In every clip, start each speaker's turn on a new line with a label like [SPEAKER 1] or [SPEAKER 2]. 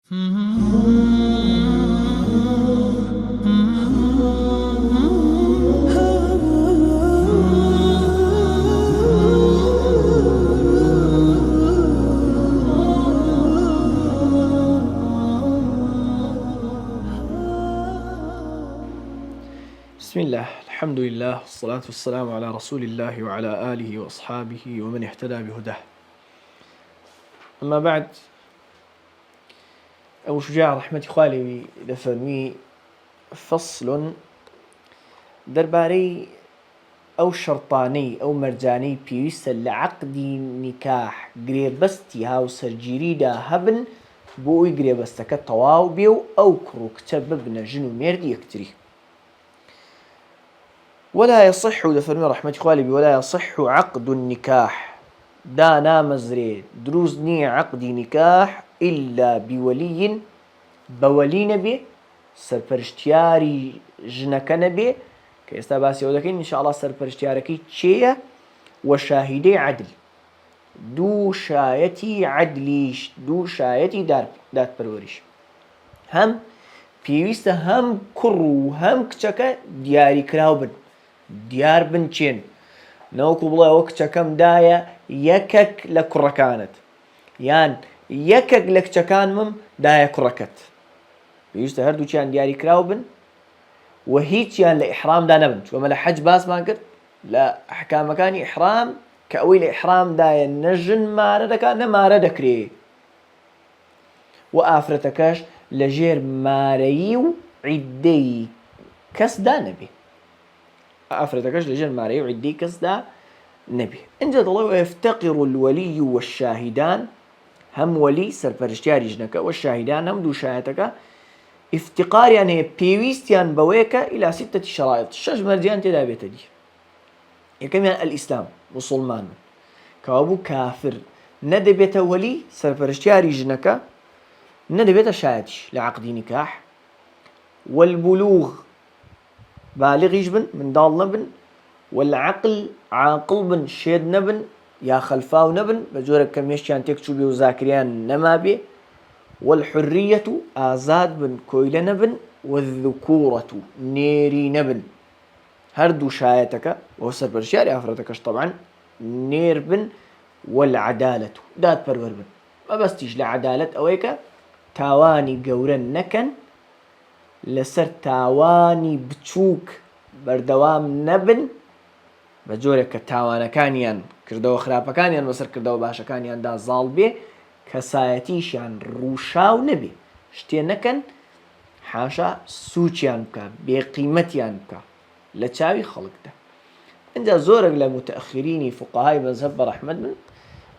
[SPEAKER 1] بسم الله الحمد لله والصلاة والسلام على رسول الله وعلى آله وأصحابه ومن اهتدى بهداه. أما بعد، أبو شجاع رحمة خوالي لفرمي فصل درباري أو شرطاني أو مرجاني بيويست لعقدي نكاح قريبستي هاو سرجيري دا هبن بوي قريبستك طواو بيو أو كروكتب ببن جنو ميرد يكتري. ولا يصح دفرمي رحمة خوالي ولا يصح عقد النكاح دانا مزري دروزني عقد نكاح إلا بولي بولي نبي سرپرشتياري جنك نبي كيستا باسي ودكين إن شاء الله سرپرشتياركي تشيه وشاهدي عدل دو شايتي عدليش دو شايتي دات بروريش هم بيويستا هم كرو هم كچكا دياري كراوبن ديار بن چين نوكو بڵێ وەک کچەکەم دایە یەکێک لە کوڕەکانت یان یەکێک لە کچەکانمم دایە کوڕەکەت پێویستە هەردووچیان دیاری کراو بن و هیچیان لە ئیحرامدا نەبن. چۆمە لە حەج باسمان کرد لە ئەحکامەکانی ئیحرام کە ئەوەی لە ئیحرامدایە نە ژن مارە دەکات نە مارە دەکرێ و ئافرەتەکەش لەژێر مارەیی و عیددەی کەسدا نەبێ ئافرەتەکەش لەژێر مارەیی و عیددەی کەسدا نبي انجا دڵێ ويفتقر الولي والشاهدان هم ولي سرپەرشتیاری ژنەکە والشاهدان هم دوو شایەتەکە افتقاریان هەیە پێویستیان بەوەیەکە إلى 6 شرائط 6 مەرجیان تێدا بێتە دی. یەکەمیان الئیسلام مسلمان کەوابوو کافر نەدەبێتە وەلی سەرپەرشتیاری ژنەکە نەدەبێتە شایەتیش لە عەقدی نکاح والبلوغ بالغیش بن منداڵ نەبن والعقل عاقل بن شێد نەبن یا خەلفاو نەبن بە جۆرە کە مێشتیان تێکچوو بێ و زاکریان نەما بێ والحرية ئازاد بن کۆیلە نەبن والذكورة نێری نەبن هەردوو شایەتەکە وە سەرپەرشتیاری ئافرەتەکەش طبعا نێر بن والعدالة دادپەروەر بن مەبەستیش لە عەدالەت ئەوەیە کە تاوانی گەورە نەکەن لەسەر تاوانی بچووک بەردەوام نەبن بە جۆرێک کە تاوانەکانیان کردەوە خراپەکانیان بەسەر کردەوە باشەکانیاندا زاڵ بێ کەسایەتیشیان ڕووشاو نەبێ شتێ نەکەن حاشا سووچیان بکە بێقیمەتیان بکە لە چاوی خەڵکدا. ئەنجا زۆرێک لە متەئەخرینی فوقەهای مەذهب بەڕەحمەت من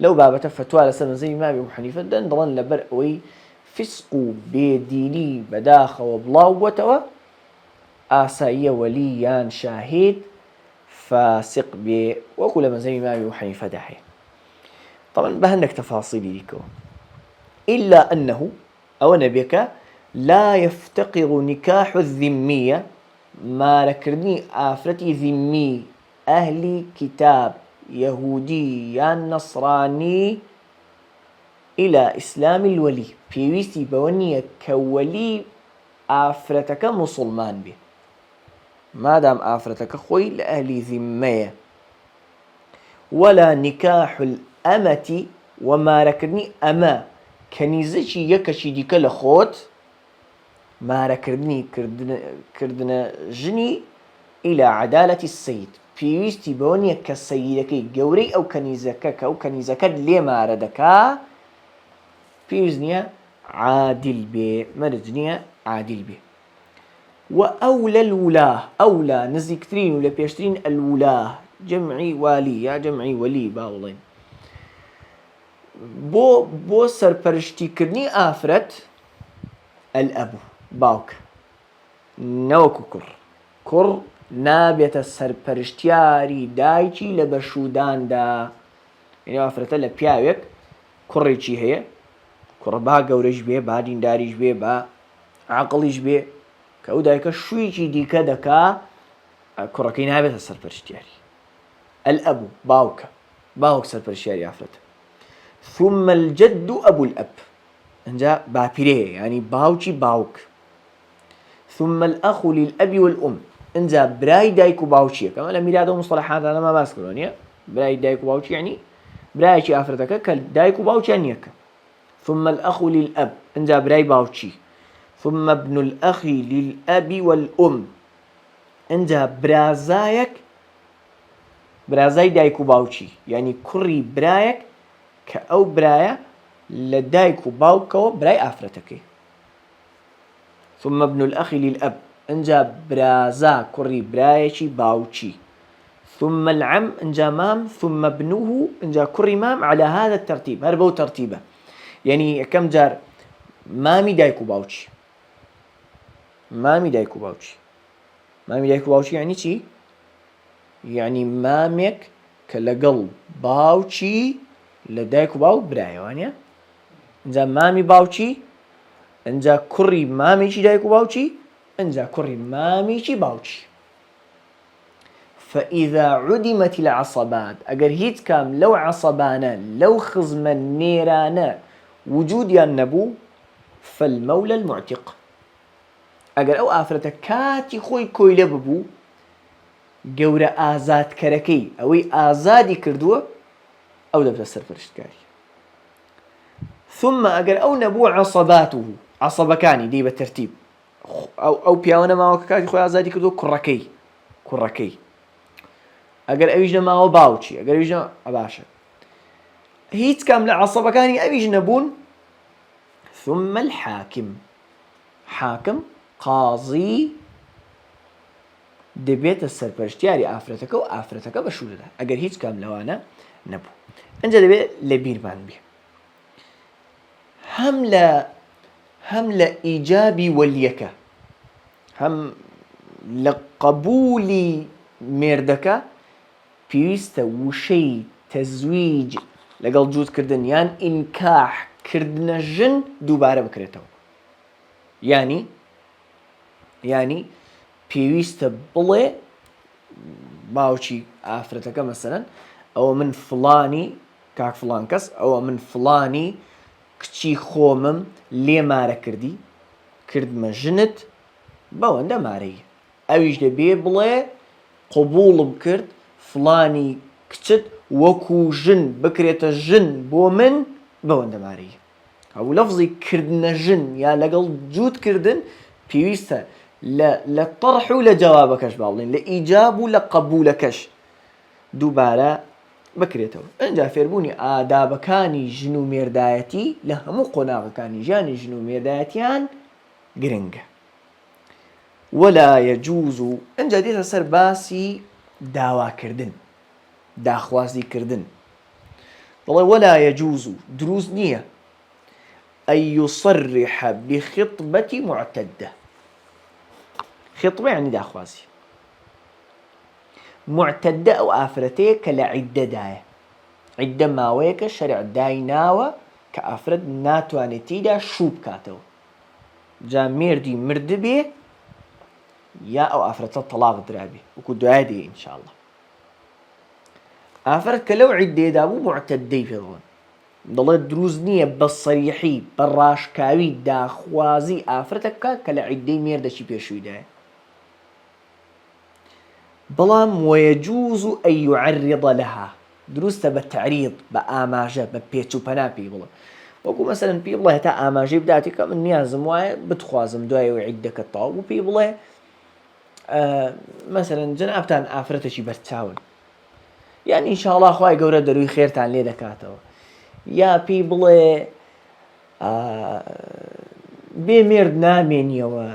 [SPEAKER 1] لەو بابەتە فتوا لەسەر مەذهەبی ئیمامی ئەبوو حەنیفە دەن دەڵێن لەبەر ئەوەی فسق و بێدینی بەداخەوە بڵاو بووەتەوە ئاساییە وەلی یان شاهید فاسق بێ وەکو لە مەذهەبی ئیمامی ئەبوو حەنیفەدا هەیە. طبعا بهندك تفاصيل ليكو إلا أنه أو نبيك لا يفتقر نكاح الذمية ما لكرني آفرتي ذمي أهلي كتاب يهودي يا نصراني إلى إسلام الولي بيويسي بوني كولي آفرتك مسلمان به ما دام آفرتك خوي لأهلي ذمية ولا نكاح الأمة وما ركرني أما كنيزشي يكشي ديك لخوت ما ركرني كردنا جني إلى عدالة السيد بيويستي بوني كالسيدكي جوري أو كنيزكك أو كنيزكك ليه ما ردكا بيوزنيا عادل بي مرجنيا عادل بي. وأولى الولاه أولى نزي كترين ولا بيشترين الولاه جمعي والي يا جمعي ولي باوڵێن بۆ سەرپەرشتیکردنی ئافرەت الأب باوک نەوەکو کوڕ نابێتە سەرپەرشتیاری دایکی لە بەشوداندا. یعنی ئافرەتە لە پیاوێک کوڕێکی هەیە کوڕە با گەورەش بێ با دینداریش بێ با عەقڵیش بێ کە ئەو دایکە شوویکی دیکە دەکا کوڕەکەی نابێتە سەرپەرشتیاری. الأب باوك سرپەرشتیاری ئافرەتە. ثم الجد أبو الأب انجا باپیرێ يعني باوکی باوک. ثم الأخ للأب والأم انجا براي دايكو باوشي كما لم يرادوا مصطلحات أنا ما بذكرون براي دايكو باوشي يعني براي شي أفرتك كدايكو باوشي أنيك. ثم الأخ للأب انجا براي باوشي. ثم ابن الأخ للأب والأم انجا برازايك برازاي دايكو باوشي يعني كري برايك كأو برايا لدايكو باوكو براي أفرتك. ثم ابن الأخ للأب انجا برازا كري برايشي باوشي. ثم العم انجا مام. ثم ابنه انجا كري مام على هذا الترتيب هذا بو ترتيبه يعني كم جار مامي دايكو باوشي مامي دايكو باوشي مامي دايكو باوشي يعني چي؟ يعني مامك كلقل باوشي لدايكو باو برايا وانيا انجا مامي باوشي انجا كري ماميشي دايكو باوشي انجا كري ماميشي باوشي. فإذا عدمت العصبات اگر هيت كام لو عصبانا لو خزما نيرانا وجود ينبو فالمولى المعتق اگر او آفرتا كاتي خوي كويلة ببو قورة آزاد كركي اوي آزادي كردوه او دبت السرپرشتكاري. ثم اگر او نبو عصباته عصبكاني دي بالترتيب او بياونا ما وكاتي خوي آزادي كردوه كركي اگر اويجنا ما هو باوشي اگر اويجنا اباشا هيت كامل عصبكاني اويجنا بون. ثم الحاكم حاكم قاضي دبيت السرپرشتياري آفرتك و آفرتك بشولده اگر هيت كامل لوانا نبو انجا دبي لبيرمان بي هم لإيجابي وليك هم لقبولي ميردك بيست وشي تزويج لقل جود كردن يان إنكاح كردن جن دوباره بكريتو يعني بيست بلي باوشي آفرتك مثلا او من فلاني كاك فلان كس او من فلاني كچی خۆمم لێ مارە کردی کردمە ژنت بەوەندە مارەیە ئەویش دەبێ بڵێ قبوڵم کرد فلانی کچت وەکو ژن بکرێتە ژن بۆ من بەوەندە مارەیە. ئەو لەفزی کردنە ژن یا لەگەڵ جوودکردن پێویستە لە طەرح و لە جەوابەکەش با بڵێن لە ئیجاب و لە قبوولەکەش دووبارە بکرێتەوە. ئەنجا فێربوونی ئادابەکانی ژن و مێردایەتی لە هەموو قۆناغەکانی ژیانی ژن و مێردایەتیان گرنگە. ولا يجوز ئەنجا دێتە سەر باسی داواکردن داخوازیکردن دەڵێ ولا يجوز دروست نییە أن يصرح بخطبة معتدة. خطبة يعني داخوازي معتدة أو آفرتي كالعدة داية عدة ماويك الشرع دايناوة كأفرد ناتوانيتي دا شوب كاتو جا ميردي مردبي يا أو آفرت الطلاق درابي وكدو عادي إن شاء الله. آفرت كلو عدة دابو معتدي في ظن ضلت دروزنية بالصريحي بالراشكاوي داخوازي آفرتك كالعدة ميردا شي بيشوي داية. بلام ويجوز أن يعرض لها دروست بالتعريض بآماجة ببيتشو بنابي بلا وكو مثلا بي الله تا آماجة بداتك من نيازم واي بتخوازم دواي ويعدك الطاو وبي بلا مثلا جنابتان آفرتشي برتاون يعني إن شاء الله أخواي قورة دروي خيرتان لي دكاتو يا بي بلا بي ميرد نامينيو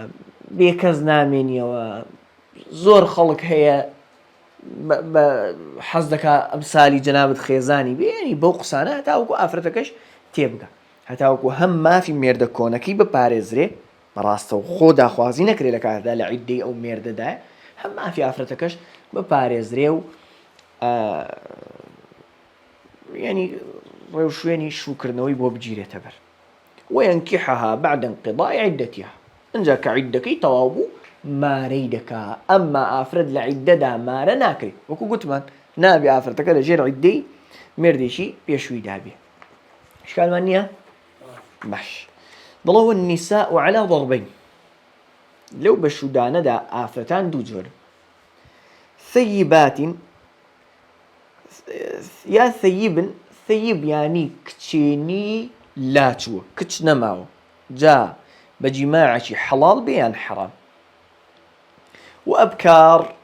[SPEAKER 1] بي كز نامينيو زۆر خەڵک هەیە حەز دەکا ئەمسالی جەنابەت خێزانی بێنی بەو قسانە هەتاوەکو ئافرەتەکەش تێبگا هەتاوەکو هەم مافی مێردە کۆنەکەی بپارێزرێ بەڕاستەو خۆ داخوازی نەکرێت لە کاتدا لە عیددەی ئەو مێردەدایە هەم مافی ئافرەتەکەش بپارێزرێ و ینی ڕێوشوێنی شوکردنەوەی بۆ بگیرێتە بەر وينكحها بعد انقضاء عدتها انجا كعدكي تواو مارەی دەکا ئەمما ئافرەت لە عیددەدا مارە ناکرێت وەکو گوتمان نابێ ئافرەتەکە لە ژێر عیددەی مێردێکی پێشووی دابێ. شکالمان نییە؟ باش ضلوا النساء على ضربين لو بشودانة دا آفتان دو جور ثيبات يا ثيب يعني كتشيني لاتشو كتش نماو جا بجماعة حلال بيان حرام وأبكار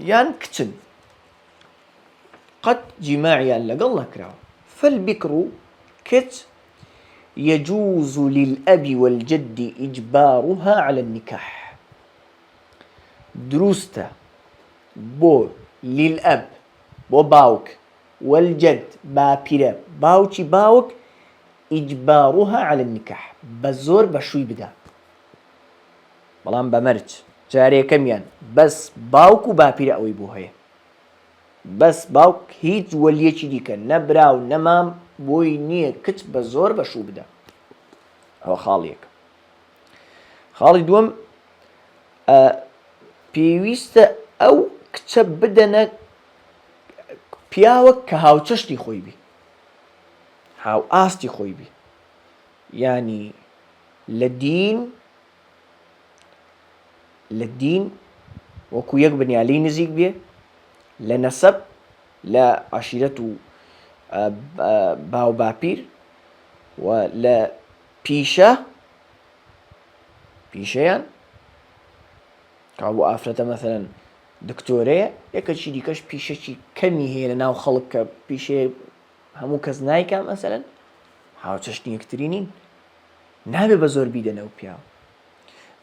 [SPEAKER 1] يان كتن قد جماعي لقل لكراو فالبكر كت يجوز للأب والجد إجبارها على النكاح دروسته بو للأب بو باوك والجد بابيرة باوكي باوك إجبارها على النكاح بزور بشوي بدا بلان بمرج جاري كميان بس باوك وبابيرة أوي بوهي بس باوك هيج وليشي ديكا نبراو نمام بوي نية كت بزور بشو بدا هو خاليك خالي دوم بيويست أو كتب بدنا بياوك كهاو تشتي خوي بي هاو آستي خوي بي يعني للدين وكو يقبني عليه نزيق بيه لنسب لا عشيرته باو بابير ولا بيشيان كابو آفرته مثلا دكتورية يكشي ديكش بيشة كمي هي لناو خلق بيشة همو كزنايكا مثلا هاو تشتني يكترينين نابي بزور بيدنا و بياو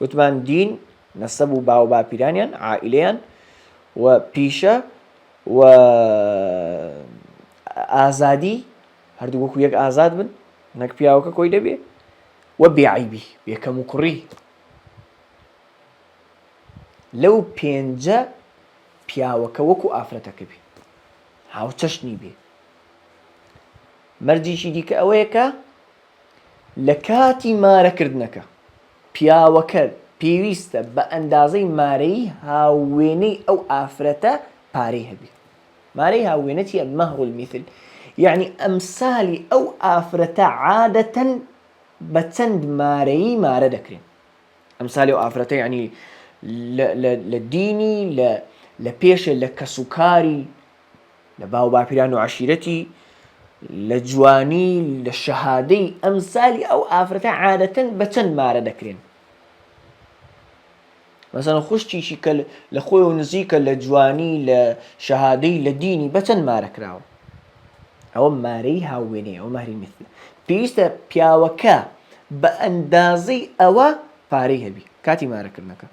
[SPEAKER 1] وطبعا دين نسبوا باو بابيرانيان عائليان وبيشة و آزادي هردو وكو يك آزاد بن نك بياوكا كوي دبي وبيعيبي بيكمو كري لو بينجا بياوكا وكو آفرتك بي هاو تشني بي مرجيشي ديك أويكا لكاتي مارا كردنكا بياوكا بيويستا بأندازي ماري هاويني أو آفرتا باريها بي ماري هاوينتي المهر المثل يعني أمثالي أو آفرتا عادة بتند ماري مارا دكرين أمثالي أو آفرتا يعني لديني لبيش لكسوكاري لباو بابيران وعشيرتي لجواني للشهادي أمثالي أو آفرتا عادة بتند مارا دكرين مثلا خوشتي شي لخوي ونزيكا لجواني لشهادي لديني بتن مارا كراو او ماري هاويني او مهري مثل بيستا بياوكا بأندازي اوا فاريها بي كاتي مارا كرنكا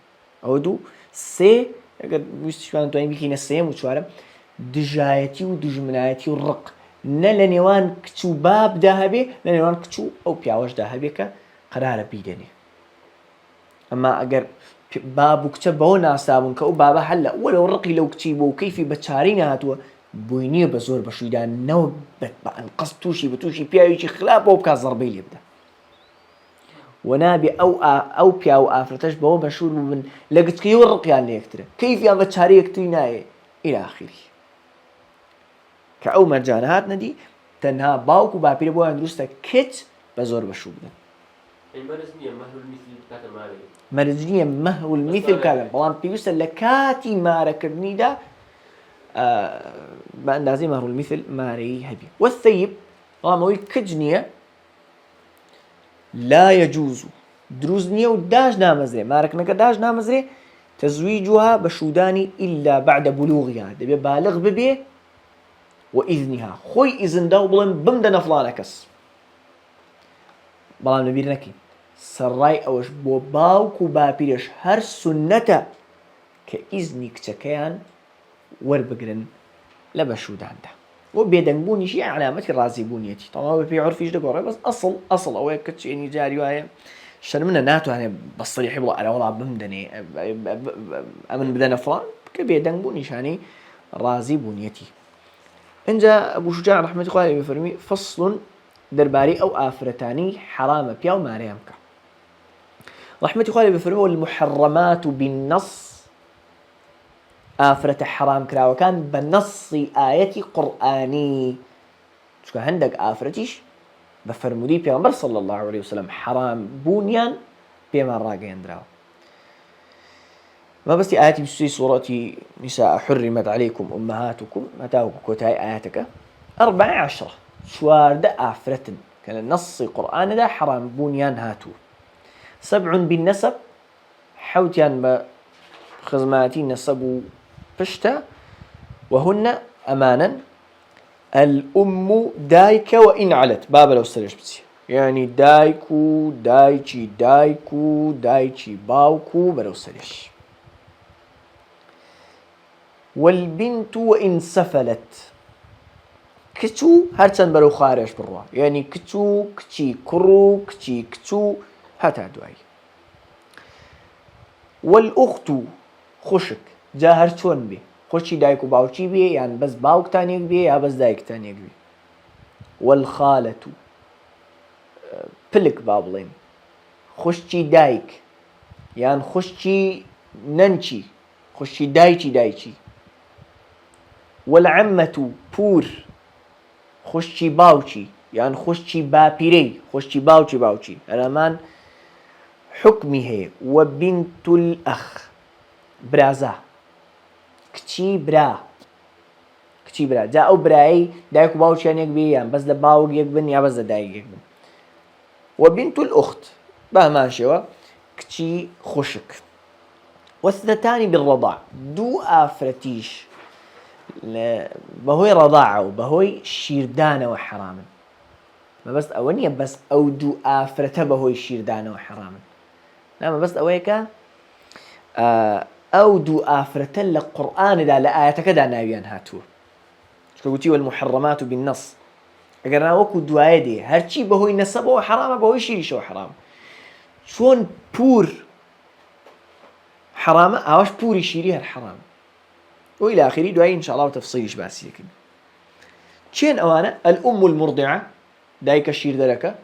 [SPEAKER 1] او دو سي اگر بيستشوان توين بيكينا سي مچوارم دجايتي ودجمنايتي والرق نلنيوان كتو باب داهبي نلنيوان كتو او بياوش داهبي قرار بيدني اما اگر بابو كتب هنا سابون كأو بابا حلا ولو رقي لو كتيبه وكيفي بتشارين هاتوا بوينيه بزور بشويدان نو القصد توشي بتوشي بيايشي خلابه وبكازر بيل يبدا ونابي او بياو آفرتش بو بشور من لقيت كيو الرقي اللي يكتره كيف يا بتشاري يكتريناي الى اخره كأو مرجانات ندي تنها باوكو بابير بو اندروستا كت بزور بشويدان
[SPEAKER 2] المرزنية مهر المثل كاتا ماري
[SPEAKER 1] مرزنية مهر المثل كاتا بلان بيوسا لكاتي مارا كرنيدا بأندازي مهر المثل ماري هبي والثيب موي كجنية لا يجوز دروزنية وداج نامزري مارك نكا داج نامزري تزويجها بشوداني إلا بعد بلوغها دبي بالغ ببي وإذنها خوي إذن داو بلن بمدن فلانكس بلان نبير نكي سراي اوش بو باوكو بابيرش هر سنته كإذني كتكيان وربقرن لبشودان ده وبيدنبوني شيء علامة الرازي بونيتي طبعا في عرفيش دقوري بس أصل أو كتش يعني جاري وهي شان منا ناتو يعني بصريح يبلا على وضع بمدني أمن بدنا فلان كبيدنبوني شاني رازي بونيتي إنجا أبو شجاع رحمة الله عليه بفرمي فصل درباري أو آفرتاني حرام بياو ماريامك رحمة الله عليه بفرمي المحرمات بالنص آفرة حرام كراوة كان بنص آية قرآني شو عندك آفرتيش بفرمودي پیغمبر صلى الله عليه وسلم حرام بونيان بما راقيندراو. ما بس آياتي بسي سورة نساء حرمت عليكم أمهاتكم متاوك كوتاي آياتك 14 شوارد آفرة كان النص القرآن دا حرام بونيان هاتو. 7 بالنسب حوتيان بخزماتي نسبوا بشتا وهن أمانا الأم دايك وإن علت بابا لو سريش بسي يعني دايكو دايتشي دايكو دايتشي باوكو بلو سريش. والبنت وإن سفلت كتو هرتن بلو خارج بروا يعني كتو كتي كرو كتي كتو هاتا دواي. والأخت خشك جاهر چون بي خوشي دايكو باوچي بي يعني بس باوك تانيك بي يا بس دايك تانيك بي. والخالة بلك بابلين خوشي دايك يعني خوشي ننشي خوشي دايتي دايتي. والعمة بور خوشي باوچي يعني خوشي بابيري خوشي باوچي باوچي الأمان حكمي هي. وبنت الأخ برازا كتي برا كتي برا جاء براي دايكو باوچي يعني يكبي يعني بس باوك يكبن يا بس دايك يكبن. وبنت الأخت بهمان شوا كتي خشك. واثنتان بالرضاع دو آفرتيش بهوي رضاعة وبهوي شيردانة وحراما ما بس أولية بس أو دو آفرته بهوي شيردانة وحراما لا ما بس أويكا أو دو آفرته للقرآن دا لآياتك دا ناويان هاتو شكو قلتي والمحرمات بالنص أقرنا وكو دوايا دي هرشي بهوي نسبه وحراما بهوي شيريشه وحراما شون بور حرامة أواش بوري شيريها الحرام وإلى آخره دعي إن شاء الله وتفصيلش باسي لكن شين أوانا الأم المرضعة دايك الشير ذلك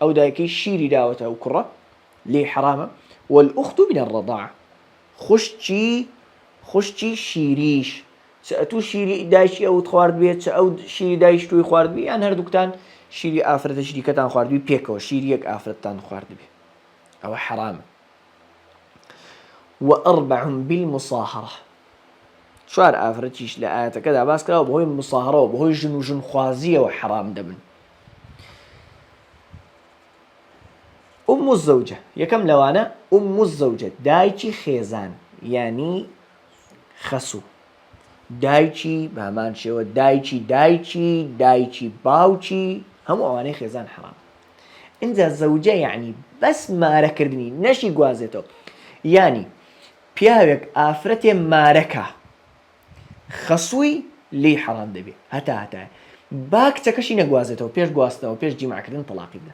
[SPEAKER 1] أو دايك الشير داوته أو كرة ليه حرامة. والأخت من الرضاعة خشتي شيريش سأتو شيري دايشي أو تخوارد بيت أو شيري دايش توي خوارد بي يعني هردوكتان شيري آفرة شريكتان خوارد بي بيكو شيريك آفرتان خوارد بي أو حرامة. وأربع بالمصاهرة شوار آفرتيش لآيات كذا باس كذا وبهوي مصاهرة وبهوي جن خوازية وحرام دبن. أم الزوجة يكم لوانا أم الزوجة دايتي خيزان يعني خسو دايتي بهمان شو دايتي باوتي هم أواني خيزان حرام. إنزا الزوجة يعني بس ما ركردني نشي قوازيتو يعني بياوك آفرتي ماركة خصوي لي حرام دبي هتا باك تكشي نقوازته وبيش قواسته وبيش جمع كدن طلاقي ده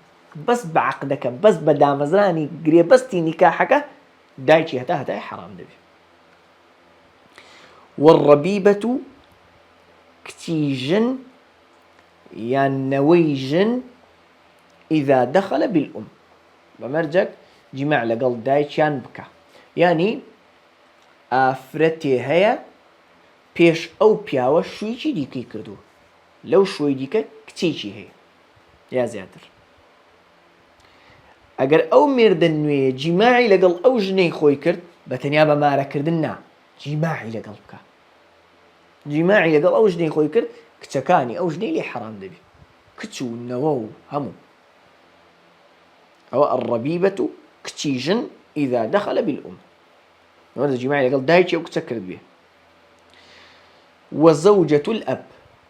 [SPEAKER 1] بس بعقدك بس بدامزراني قريب بس تي نكاحك دايتي هتا حرام دبي. والربيبة كتيجن يعني نويجن إذا دخل بالأم بمرجك جمع لقل دايتيان بكا يعني آفرتي هيا بيش أو بياوة شويتي ديكي كردو لو شوي ديكا كتيجي هي يا زيادر أجر أو مردن نوي جماعي لقل أو جني خوي كرد بتنيابا مارا كردنا جماعي لقلبك جماعي لقل أو جني خوي كرد كتكاني أو جني لي حرام دبي كتو نوو همو أو الربيبة كتيجن إذا دخل بالأم هذا جماعي لقل دايتي أو كتكرد به. وزوجة الأب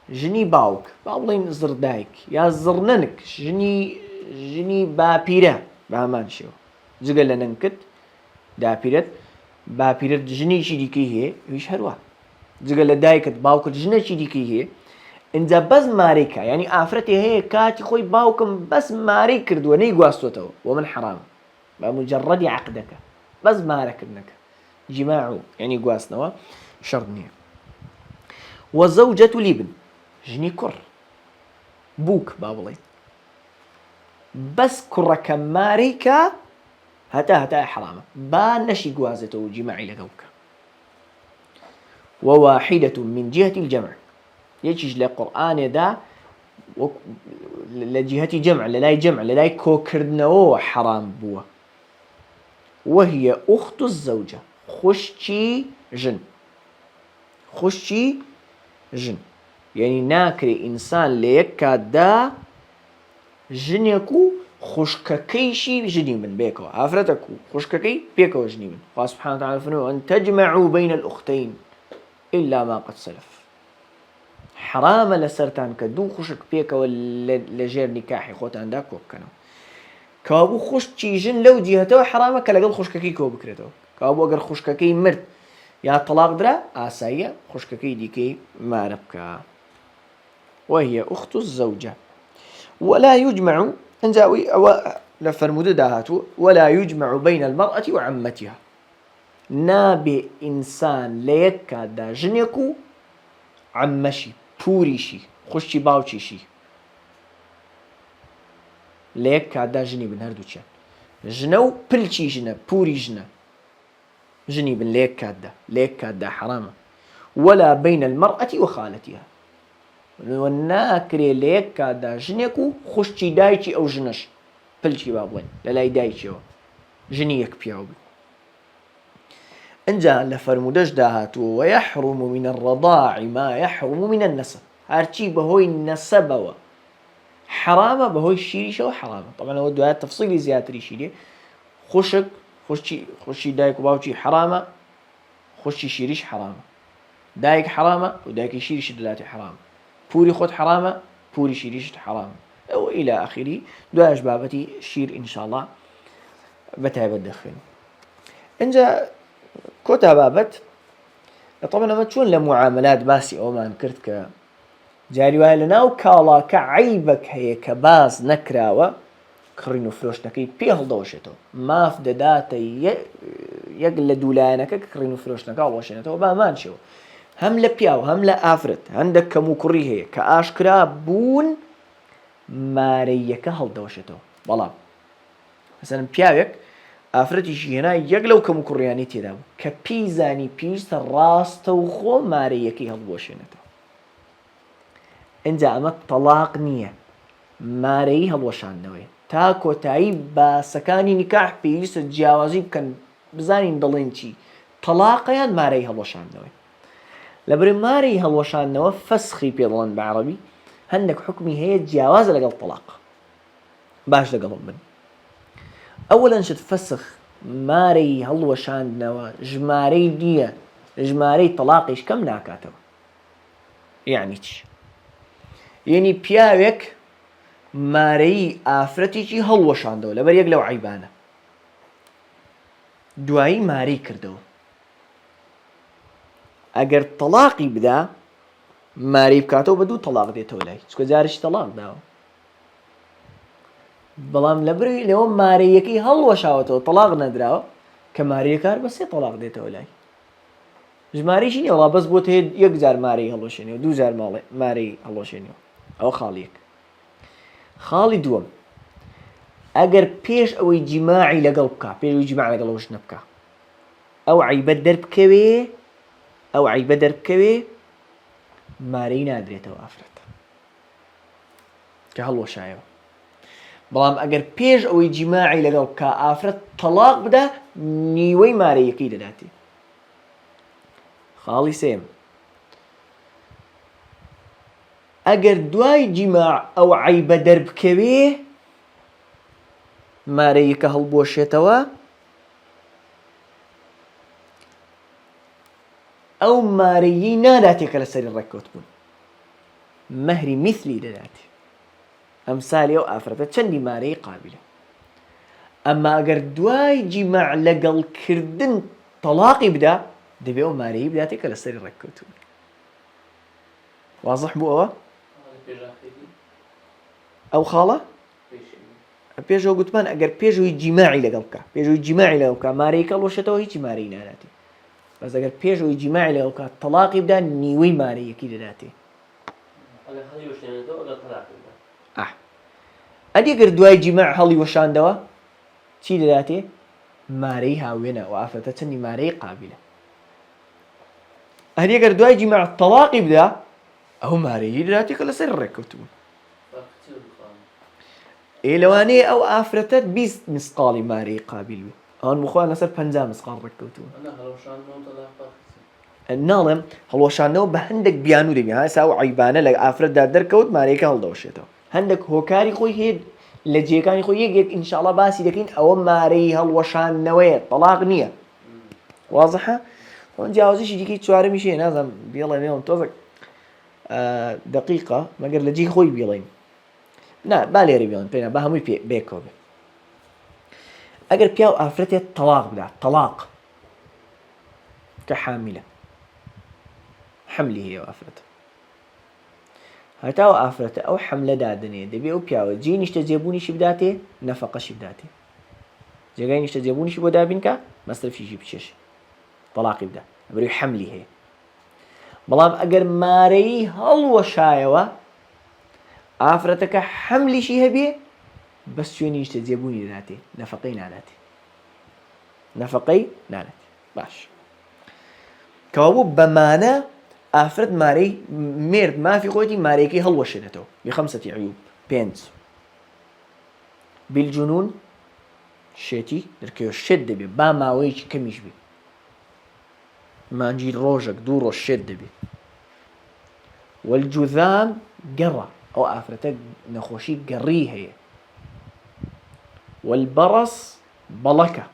[SPEAKER 1] جني باوك باولين زر دايك يا زرننك جني بابيرة بامان شو زقل لننكت دابيرت بابيرت جني شي ديكي هي ويش هروا زقل دايكت باوكت جني شي ديكي هي انزا بس ماريكا يعني آفرتي هي كاتي خوي باوكم بس ماري كردو ني قواستوتو ومن حرام بمجرد عقدك بس ماركنك جماعو يعني قواسنوا شرطني. وزوجة الابن جني كر بوك باولي بس كرة كماريكا هتا حرامة با نشي قوازته وجماعي لقوك. وواحدة من جهة الجمع يجيج لقرآن دا لجهة جمع للاي كوكردنەوە حرام بووە. وهي أخت الزوجة خوشتي جن يعني ناكري إنسان ليك كادا جنيكو خوشككيشي جني من بيكو عفرتكو خوشككي بيكو جني من الله سبحانه وتعالى فرمى أن تجمعوا بين الأختين إلا ما قد سلف. حرام لسرتان كدو خوشك بيكو لجير نكاحي خوتان داكو كانوا كابو خوشتي جن لو جهته حرامه كلا خوشككي كو بكريتو كابو اگر خوشككي مرد يا طلاق درا آسايا خوشككي ديكي ما ربكا. وهي أخت الزوجة ولا يجمع انجاوي لفرمود داهاتو ولا يجمع بين المرأة وعمتها نابي إنسان ليكا دا جنيكو عمشي بوريشي خوشي باوشيشي ليكا دا جني بن هردوچان جنو بلشي جنة بوري جنة جني بن ليكا دا حرامة. ولا بين المرأة وخالتها والناكري ليكا دا جنيكو خوشي دايشي أو جنش بلشي بابوين للاي دايشي جني يكبيعو بي. انجا لفرمودش داهاتو ويحرم من الرضاع ما يحرم من النسب هارشي بهوي النسبة حرامة بهوي الشيريشة وحرامة. طبعا هو دوات تفصيلي زيادة ريشيلي خوشي دايك وباوشي حرامة خوشي شيريش حرامة دايك حرامة ودايك شيريش دلاتي حرامة بوري خود حرامة بوري شيريش حرامة وإلى آخره. دواش بابتي شير إن شاء الله بتعب الدخل انجا كوتا بابت. طبعا ما تشون لمعاملات باسي أو ما انكرت جاري وای لەناو کاڵاکە عیبەک هەیە کە باز نەکراوە کڕین و فرۆشتەکەی پێ هەڵدەوەشێتەوە ماف دەداتە یەک لە دوولایەنەکە کە کڕین و فرۆشتەکە هەڵوەشێنێتەوە بامانشەوە هەم لە پیاو هەم لە ئافرەت هەندێک کەم و کوڕی هەیە کە ئاشکرا بوون مارەیەکە هەڵدەوەشێتەوە. بەڵام مەسەڵەن پیاوێک ئافرەتیشی هێنا یەک لەو کەم و کوڕیانی تێدا بوو کە پیزانی پێویستە ڕاستە و خۆ مارەیەکەی هەڵبوەشێنێتەوە. انجا ئەمە تەلاق نییە مارەی هەڵوەشاندنەوەی تا کۆتایی باسەکانی نیکاح پێویستە جیاوازی بکەن بزانین دەڵێن چی تەلاقیان مارەی هەڵوەشاندنەوەی. لەبەر مارەی هەڵوەشاندنەوە فەسخی پێ دەڵێن بە عەرەبی هەندێک حکمی هەیە جیاوازە لەگەڵ تەلاق باش لەگەڵم بن. ئەوەڵەن شت فەسخ مارەی هەڵوەشاندنەوە ژمارەی نییە ژمارەی تەلاقیش کەم ناکاتەوە. یعنی چی؟ یعنی پیاوێک مارەی ئافرەتێکی هەڵوەشاندەوە لەبەر یەک لەو عیبانە دوایی مارەی کردەوە ئەگەر تەلاقی بدا مارەی بکاتەوە بە دوو تەلاق دێتەوە لای چکە جارێکی تەلاق داوە بەڵام لەبەر لەوە مارەیەکەی هەڵوەشاوەتەوە تەلاق نەدراوە کە مارەیەکار بە سێ تەلاق دێتەوە لای ژمارەیشی نییە وڵا بەس بۆ هەیە یەک جار مارەی هەڵوەشێنێەوە دوو جار مارەی هەڵوەشێنێەوە. ئەوە خاڵیەک. خاڵی دووەم ئەگەر پێش ئەوەی جیماعی لەگەڵ بکە پێش ئەوەی جیماع لەگەڵ ئەوش نەبکە ئەو عیبە دەربکەوێ مارەی نادرێتەوە ئافرەت کە هەڵوەشایەوە. بەڵام ئەگەر پێش ئەوەی جیماعی لەگەڵ بکە ئافرەت تەلاق بدە نیوەی مارەیەکەی دەداتێ. خاڵی سێم ئەگەر دوای جیماع ئەو عیبە دەربکەوێ مارەیەکە هەڵبوەشێتەوە ئەو مارەیی ناداتێکە لەسەری ڕێککەوت بوون مەهری میثلی دەداتێ. ئەمسالی ئەو ئافرەتە چەندی مارەی قابلە. ئەمما ئەگەر دوای جیماع لەگەڵکردن تەلاقی بدا دەبێ ئەو مارەیی بداتێکە لەسەری ڕێککەوت بوون. واضح بوو ئەوە؟ ئەو خاڵە پێشەوە گوتمان ئەگەر پێشەوەی جیماعی لەگەڵ بکە مارەیەکە هەڵوەشێتەوە هیچی مارەی ناداتێ. بەس ئەگەر پێشەوەی جیماعی لەگەڵ بکە تەلاقی بدا نیوەی مارەیەکی دەداتێ. ئەگەر دوای جیماع هەڵی وەشاندەوە چی دەداتێ؟ مارەی هاوێنە و ئافرەتە چەندی مارەی قابلە. ئەگەر دوای جیماع تەلاقی بدا ئەو مارەیی دەداتێکە لەسەر ڕێککەوت بوون. لەوانەیە ئەو ئافرەتە 20 مسقاڵی مارەی قابل بێ ئەوان بخۆیان لەسەر 50 مسقال ڕێککەوتووە ناڵێم هەڵوەشانەوە بە هەندێک بیان و دەبێ هاسا و عیبانە لە ئافرەتدا دەرکەوت مارەیەکە هەڵدەوەشێتەوە هەندێک هۆکاری خۆی هەیە لە جێگانی خۆی یەکێک ئینشاءڵڵا باسی دەکەین ئەوە مارەی هەڵوەشانەوەیە تەلاق نییە وازحە ئەوەن جیاوازیشی دیکەی چوارەمیش هەیە نازانم بێڵێنێەوە تۆزێک دقیقە مەگەر لە جێی خۆی بێڵێن نا با لێرە بێڵێن پێنا بە هەمووی بێکەوە بێ ئەگەر پیا و ئافرەتێت تەلاق بدات تەلاق کە حاملە حملی هەیە ئافرەتە هەتاوە ئافرەتە ئەو حملە دادنێ دەبێ ئەو پیاوە جێی نیشتە جێبوونیشی بداتێ نەفەقەشی بداتێ جێگای نیشتە جێبوونیشی بۆ دابینکە مەسرفیشی بچێشێ تەلاقی بدات بەروی حملی هەیە بەڵام ئەگەر مارەی هەڵوەشایەوە ئافرەتەکە حملیشی هەبێ بەس شوێنی نیشتە جێبوونی دەداتێ نەفەقەی ناداتێ نەفەقەی ناداتێ باش کەوا بوو بەمانە ئافرەت مارەی مرد مافی خۆتی مارەیەکەی هەڵوەشێنێتەوە بخەمسەتی عیوب 5 بالجنون شێتی دەرکەوێت شێت دەبێ با ماوەیەکی کەمیش بێ مانجی ڕۆژێک 2 ڕۆژ شێت دەبێ والجوذام گەڕە ئەو ئافرەتە نەخۆشی گەڕی هەیە والبەڕەس بەڵەکە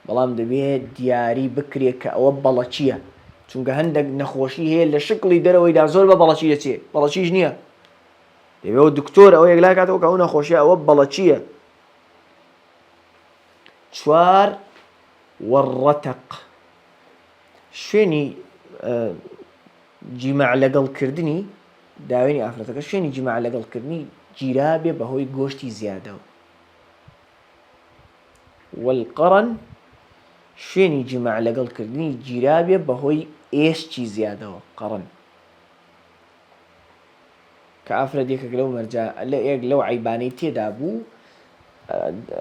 [SPEAKER 1] بەڵام دەبێت دیاری بکرێت کە ئەوە بەڵەچیە چونکە هەندێک نەخۆشی هەیە لە شکلی دەرەوەیدا زۆر بە بەڵەچی دەچێت بەڵەچیش نییە دەبێت دکتۆر ئەوە یەکلا کاتەوە کە ئەو نەخۆشیە ئەوە بەڵەچیە 4 وەڕەتەق شوێنی جیماع لەگەڵکردنی داوێنی ئافرەتەکە شوێنی جیماع لەگەڵکردنی گیرا بێ بەهۆی گۆشتی زیادەوە والقەڕەن شوێنی جیماع لەگەڵکردنی گیرا بێ بەهۆی ئێشتی زیادەوە قەڕەن کە ئافرەتێکێک لەو مەرجە یەک لەو عیبانەی تێدا بوو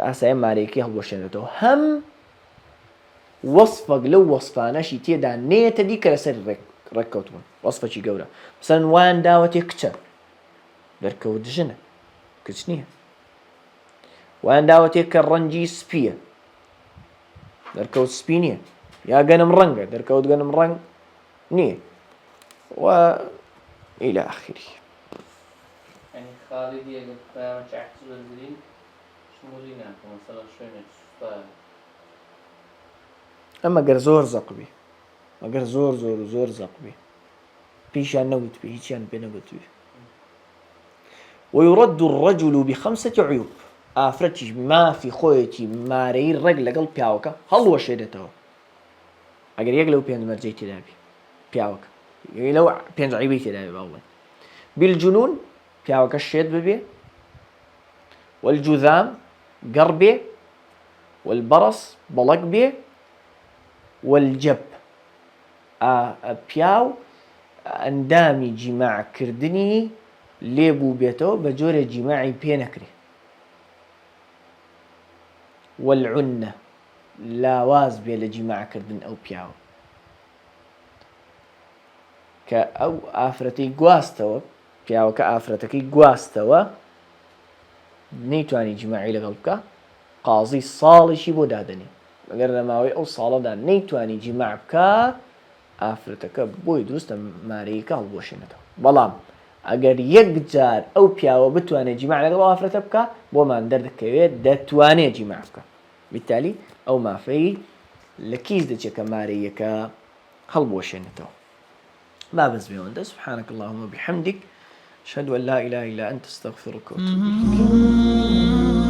[SPEAKER 1] ئاسایە مارەیەکەی هەڵوەشێنێتەوە هەم وەسفێک لەو وەسفانەشی تێدا نێتە دی کە لەسەر ڕێککەوتبوون وەسفێکی گەورە مەسەڵەن وایان داوەتێ کچە دەرکەوت ژنە کچ نییە وایان داوەتێک کە ڕەنگی سپیە دەرکەوت سپی نییە یا گەنم ڕەنگە دەرکەوت گەنم ڕەنگ نییە و إلى آخره
[SPEAKER 3] يعني خالدي أقول فاهم شعت زلزلين شمولينا مثلا شوية
[SPEAKER 1] ئەمە گەر زۆر زەق بێ ئەگەر زۆر زۆر و زۆر زەق بێ پیشیان نەوت بێ هیچیان پێ نەگوت بێ ويرد الرجل ب5 عيوب ئافرەتیش مافی خۆیەتی مارەی ڕێک لەگەڵ پیاوەکە هەڵوەشێنێتەوە ئەگەر یەک لەو 5 مەرجەی تێدا بێ پیاوەکە لەو 5 عیبەی تێدا بێ باوڵێ بالجنون پیاوەکە شێت ببێ والجوذام گەڕ بێ والبەڕەس بەڵەک بێ والجەب پیاو ئەندامی جیماعکردنی لێبوو بێتەوە بە جۆرە جیماعی پێ نەکرێ والعنە لاواز بێ لە جیماعکردن ئەو پیاوە کە ئەو ئافرەتەی گواستەوە پیاوەکە ئافرەتەکەی گواستەوە نەیتوانی جیماعی لەگەڵ بکە قازی ساڵێکی بۆ دادەنێ ئەگەر لە ماوەی ئەو ساڵەدا نەیتوانی جیماع بکە ئافرەتەکە بۆی دروستە مارەیەکە هەڵبۆشێنێتەوە بەڵام ئەگەر یەک جار ئەو پیاوە بتوانێت جیماع لەگەڵ ئافرەتە بکە بۆمان دەردەکەوێت دەتوانێت جیماع بکە بالتالي ئەو مافەی لە کیس دەچێت کە مارەیەکە هەڵبۆشێنێتەوە بابز بێوەندە سبحانك اللهم وبحمدك أشهد أن لا إله إلا أنت أستغفرك وأتوب إليك